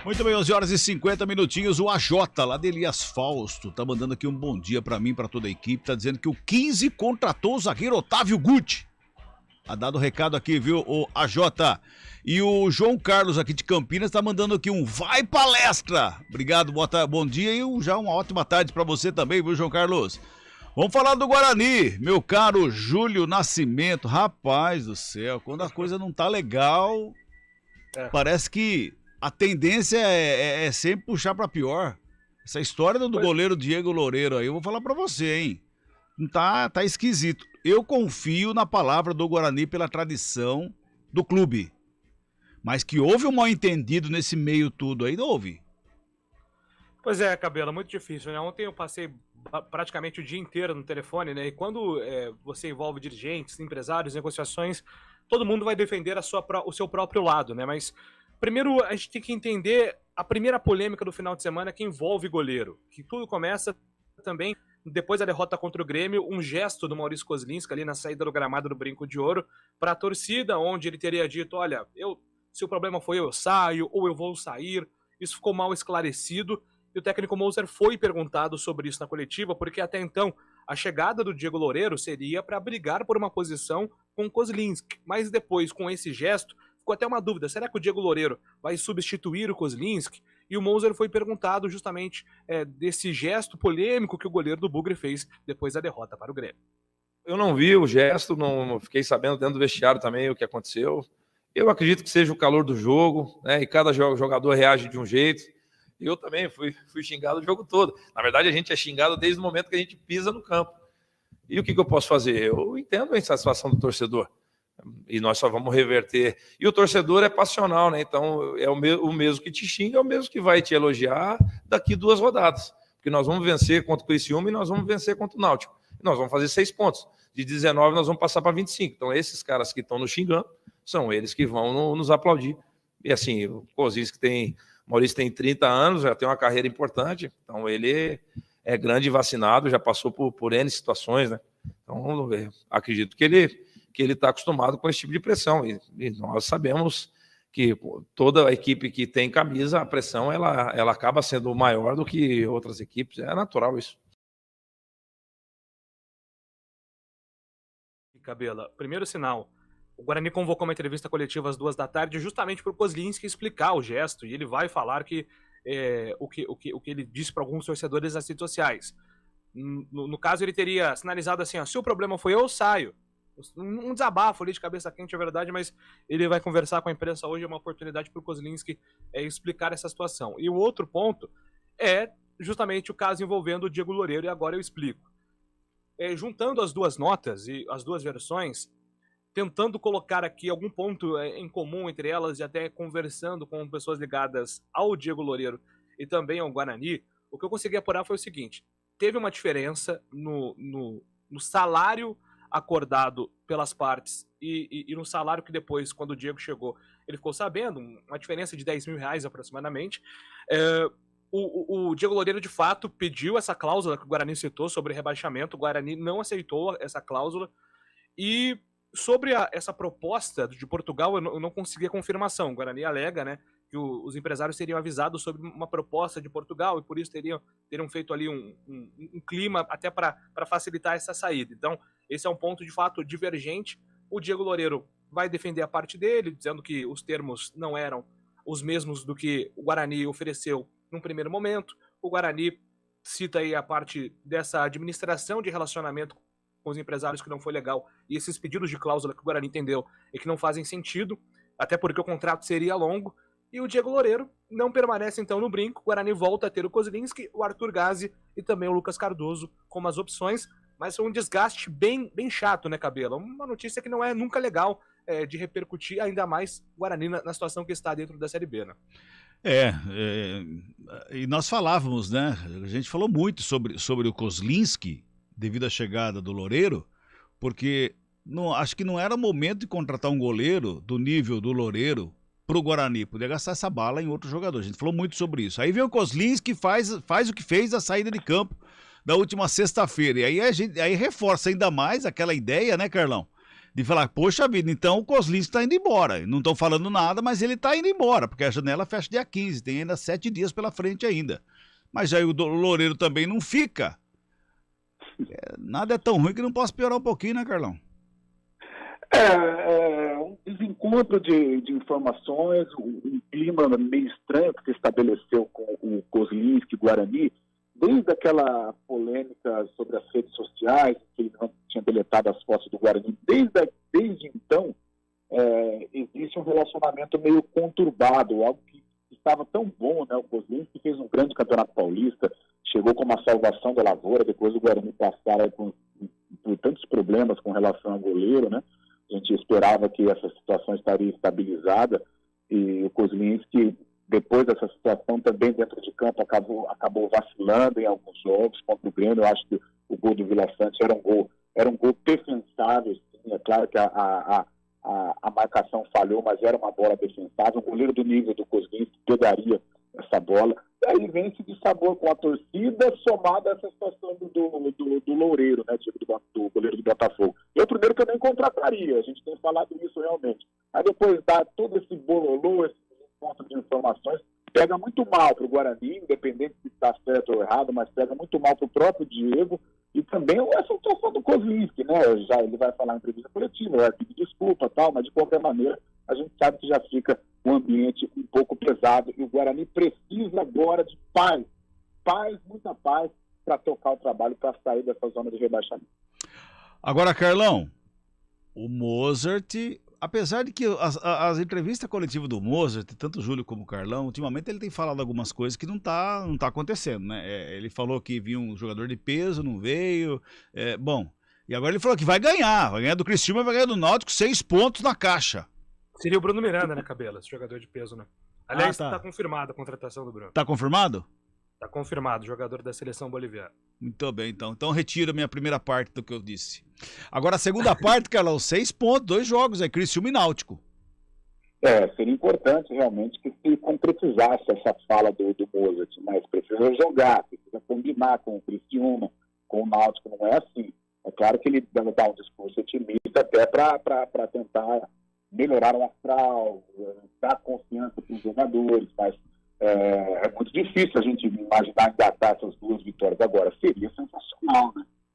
Muito bem, 11 horas e 50 minutinhos. O AJ, lá de Elias Fausto, tá mandando aqui um bom dia pra mim, pra toda a equipe. Tá dizendo que o 15 contratou o zagueiro Otávio Guti. Tá dado o recado aqui, viu, o AJ. E o João Carlos aqui de Campinas tá mandando aqui um vai palestra. Obrigado, bom dia e já uma ótima tarde pra você também, viu, João Carlos? Vamos falar do Guarani, meu caro Júlio Nascimento. Rapaz do céu, quando a coisa não tá legal, parece que a tendência é sempre puxar pra pior. Essa história do goleiro Diego Loureiro aí, eu vou falar pra você, hein? Tá esquisito. Eu confio na palavra do Guarani pela tradição do clube. Mas que houve um mal-entendido nesse meio tudo aí, não houve? Pois é, Cabelo, muito difícil, né? Ontem eu passei praticamente o dia inteiro no telefone, né? E quando você envolve dirigentes, empresários, negociações, todo mundo vai defender o seu próprio lado, né? Mas primeiro a gente tem que entender a primeira polêmica do final de semana que envolve goleiro. Que tudo começa também depois da derrota contra o Grêmio, um gesto do Maurício Kozlinski ali na saída do gramado do Brinco de Ouro para a torcida, onde ele teria dito, olha, se o problema foi eu saio ou eu vou sair. Isso ficou mal esclarecido e o técnico Moser foi perguntado sobre isso na coletiva, porque até então a chegada do Diego Loureiro seria para brigar por uma posição com o Kozlinski, mas depois com esse gesto ficou até uma dúvida, será que o Diego Loureiro vai substituir o Kozlinski? E o Moser foi perguntado justamente desse gesto polêmico que o goleiro do Bugre fez depois da derrota para o Grêmio. Eu não vi o gesto, não fiquei sabendo dentro do vestiário também o que aconteceu. Eu acredito que seja o calor do jogo, né? E cada jogador reage de um jeito. Eu também fui xingado o jogo todo. Na verdade, a gente é xingado desde o momento que a gente pisa no campo. E o que eu posso fazer? Eu entendo a insatisfação do torcedor. E nós só vamos reverter. E o torcedor é passional, né? Então, é o mesmo que te xinga, é o mesmo que vai te elogiar daqui 2 rodadas. Porque nós vamos vencer contra o Criciúma e nós vamos vencer contra o Náutico. E nós vamos fazer 6 pontos. De 19, nós vamos passar para 25. Então, esses caras que estão nos xingando, são eles que vão nos aplaudir. E assim, o Kozlinski Maurício tem 30 anos, já tem uma carreira importante. Então, ele é grande vacinado, já passou por N situações, né? Então, acredito que ele está acostumado com esse tipo de pressão. E nós sabemos que toda a equipe que tem camisa, a pressão ela acaba sendo maior do que outras equipes. É natural isso. Cabela, primeiro sinal, o Guarani convocou uma entrevista coletiva às 2 da tarde justamente para o Kozlinski explicar o gesto, e ele vai falar que o que ele disse para alguns torcedores nas redes sociais. No caso, ele teria sinalizado assim, ó, se o problema foi eu saio. Um desabafo ali de cabeça quente, é verdade, mas ele vai conversar com a imprensa hoje, é uma oportunidade para o Kozlinski explicar essa situação. E o outro ponto é justamente o caso envolvendo o Diego Loureiro, e agora eu explico. Juntando as duas notas e as duas versões, tentando colocar aqui algum ponto em comum entre elas e até conversando com pessoas ligadas ao Diego Loureiro e também ao Guarani, o que eu consegui apurar foi o seguinte, teve uma diferença no salário acordado pelas partes e no salário que depois, quando o Diego chegou, ele ficou sabendo, uma diferença de R$10.000 aproximadamente. O Diego Loureiro, de fato, pediu essa cláusula que o Guarani citou sobre rebaixamento, o Guarani não aceitou essa cláusula, e sobre essa proposta de Portugal, eu não consegui a confirmação. O Guarani alega, né, que os empresários seriam avisados sobre uma proposta de Portugal e por isso teriam feito ali um clima até para facilitar essa saída. Então, esse é um ponto, de fato, divergente. O Diego Loureiro vai defender a parte dele, dizendo que os termos não eram os mesmos do que o Guarani ofereceu num primeiro momento. O Guarani cita aí a parte dessa administração de relacionamento com os empresários que não foi legal, e esses pedidos de cláusula que o Guarani entendeu e que não fazem sentido, até porque o contrato seria longo, e o Diego Loureiro não permanece então no Brinco. O Guarani volta a ter o Kozlinski, o Arthur Gazzi e também o Lucas Cardoso como as opções, mas foi um desgaste bem chato, né, Cabelo? Uma notícia que não é nunca legal de repercutir, ainda mais o Guarani na situação que está dentro da Série B, né? E nós falávamos, né? A gente falou muito sobre o Kozlinski, devido à chegada do Loureiro, porque acho que não era momento de contratar um goleiro do nível do Loureiro pro Guarani, poder gastar essa bala em outro jogador. A gente falou muito sobre isso. Aí vem o Kozlinski que faz o que fez a saída de campo da última sexta-feira. E aí reforça ainda mais aquela ideia, né, Carlão? de falar, poxa vida, então o Kozlinski está indo embora. Não estão falando nada, mas ele está indo embora, porque a janela fecha dia 15, tem ainda 7 dias pela frente ainda. Mas aí o Loureiro também não fica. Nada é tão ruim que não possa piorar um pouquinho, né, Carlão? Um desencontro de informações, um clima meio estranho que se estabeleceu com o Kozlinski e Guarani, desde aquela polêmica sobre as redes sociais, que eles não tinham deletado as fotos do Guarani, desde então, existe um relacionamento meio conturbado, algo que estava tão bom, né? O Kozlinski fez um grande campeonato paulista, chegou com uma salvação da lavoura, depois do Guarani passar por tantos problemas com relação ao goleiro, né? A gente esperava que essa situação estaria estabilizada e o Kozlinski, depois dessa situação, também dentro de campo, acabou vacilando em alguns jogos contra o Grêmio. Eu acho que o gol do Vila Sante era um gol defensável, sim. É claro que a marcação falhou, mas era uma bola defensável. O goleiro do nível do Kozlinski pegaria essa bola. E aí vem esse dissabor com a torcida, somado a essa situação do Loureiro, né, do goleiro do Botafogo. Eu, primeiro, que eu nem contrataria, a gente tem falado isso realmente. Aí depois dá todo esse bololô, esse encontro de informações, pega muito mal para o Guarani, independente se está certo ou errado, mas pega muito mal para o próprio Diego e também essa situação do Kozlinski, né? Já ele vai falar em entrevista coletiva, vai pedir desculpa e tal, mas de qualquer maneira a gente sabe que já fica um ambiente um pouco pesado e o Guarani precisa agora de paz, muita paz, para tocar o trabalho, para sair dessa zona de rebaixamento. Agora, Carlão, o Mozart, apesar de que as entrevistas coletivas do Mozart, tanto o Júlio como o Carlão, ultimamente ele tem falado algumas coisas que não tá acontecendo, né? Ele falou que vinha um jogador de peso, não veio. Bom, e agora ele falou que vai ganhar do Criciúma e vai ganhar do Náutico 6 pontos na caixa. Seria o Bruno Miranda, né, Cabela? Esse jogador de peso, né? Aliás, tá. Tá confirmada a contratação do Bruno. Tá confirmado? Tá confirmado, jogador da seleção boliviana. Muito bem, então. Então retiro a minha primeira parte do que eu disse. Agora a segunda parte, Carlão, 6 pontos, 2 jogos, Criciúma e Náutico. Seria importante realmente que se concretizasse essa fala do Mozart, mas precisa jogar, precisa combinar com o Criciúma, com o Náutico, não é assim. É claro que ele dá um discurso otimista até para tentar melhorar o astral, dar confiança para os jogadores, mas é muito difícil a gente imaginar engatar essas 2 vitórias agora. Seria sensacional, né?